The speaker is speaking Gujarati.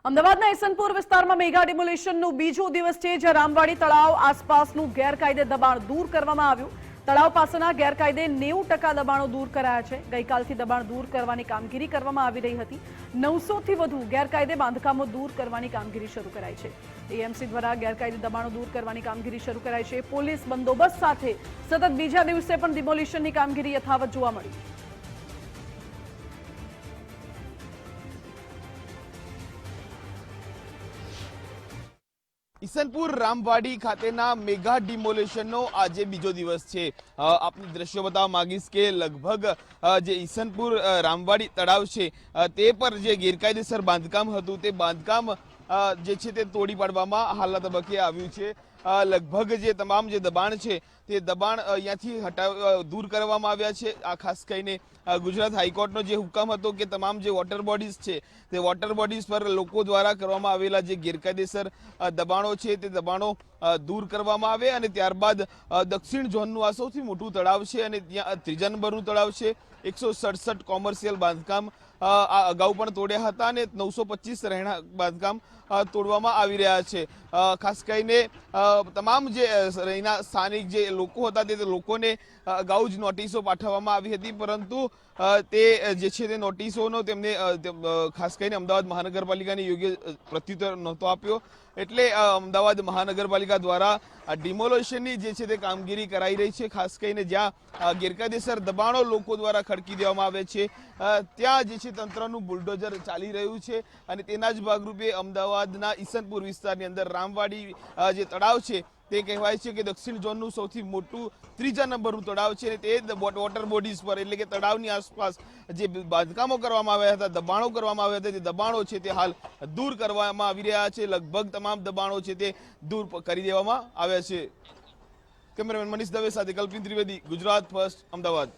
અમદાવાદના ઈસનપુર વિસ્તારમાં મેગા ડિમોલિશનનું બીજો દિવસ છે, જ્યાં રામવાડી તળાવ આસપાસનું ગેરકાયદે દબાણ દૂર કરવામાં આવ્યું. તળાવ પાસેના ગેરકાયદે 90% દબાણો દૂર કરાયા છે. ગઈકાલથી દબાણ દૂર કરવાની કામગીરી કરવામાં આવી રહી હતી. 900 થી વધુ ગેરકાયદે બાંધકામો દૂર કરવાની કામગીરી શરૂ કરાઈ છે. એએમસી દ્વારા ગેરકાયદે દબાણો દૂર કરવાની કામગીરી શરૂ કરાઈ છે. પોલીસ બંદોબસ્ત સાથે સતત બીજા દિવસે પણ ડિમોલિશનની કામગીરી યથાવત જોવા મળી. ઈસનપુર રામવાડી ખાતેના મેગા ડિમોલેશનનો આજે બીજો દિવસ છે. આપને દ્રશ્યો બતાવવા માંગીશ કે લગભગ જે ઈસનપુર રામવાડી તળાવ છે તે પર જે ગેરકાયદેસર બાંધકામ હતું તે બાંધકામ જે છે તે તોડી પાડવામાં હાલના તબક્કે આવ્યું છે. લગભગ જે તમામ જે દબાણ છે તે દબાણ અહીંયાથી દૂર કરવામાં આવ્યા છે. આ ખાસ કરીને ગુજરાત હાઈકોર્ટનો જે હુકમ હતો કે તમામ જે વોટર બોડીઝ છે તે વોટર બોડીઝ પર લોકો દ્વારા કરવામાં આવેલા જે ગેરકાયદેસર દબાણો છે તે દબાણો દૂર કરવામાં આવે અને ત્યારબાદ દક્ષિણ ઝોનનું આ સૌથી મોટું તળાવ છે અને ત્યાં ત્રીજા નંબરનું તળાવ છે. 167 કોમર્શિયલ બાંધકામ આ અગાઉ પણ તોડ્યા હતા અને 925 રહેણાંક બાંધકામ તોડવામાં આવી રહ્યા છે. ખાસ કરીને તમામ જે અહીંના સ્થાનિક જે લોકો હતા તે લોકોને અગાઉ જ નોટિસો પાઠવવામાં આવી હતી, પરંતુ તે જે છે તે નોટિસોનો તેમને ખાસ કરીને અમદાવાદ મહાનગરપાલિકાને યોગ્ય પ્રત્યુત્તર નહોતો આપ્યો. એટલે અમદાવાદ મહાનગરપાલિકા દ્વારા ડિમોલેશનની જે છે તે કામગીરી કરાઈ રહી છે. ખાસ કરીને જ્યાં ગેરકાયદેસર દબાણો લોકો દ્વારા ખડકી દેવામાં આવે છે ત્યાં જે છે તંત્રનું બુલડોઝર ચાલી રહ્યું છે અને તેના જ ભાગરૂપે અમદાવાદના ઈસનપુર વિસ્તારની અંદર રામવાડી જે તળાવ છે તે કહેવાય છે કે દક્ષિણ ઝોનનું સૌથી મોટું ત્રીજા નંબરનું તળાવ છે અને તે વોટર બોડીઝ પર એટલે કે તળાવની આસપાસ જે બાંધકામો કરવામાં આવ્યા હતા, દબાણો કરવામાં આવ્યા હતા, તે દબાણો છે તે હાલ દૂર કરવામાં આવી રહ્યા છે. લગભગ તમામ દબાણો છે તે દૂર કરી દેવામાં આવ્યા છે. કેમેરામેન મનીષ દવે સાથે કલ્પિન ત્રિવેદી, ગુજરાત ફર્સ્ટ, અમદાવાદ.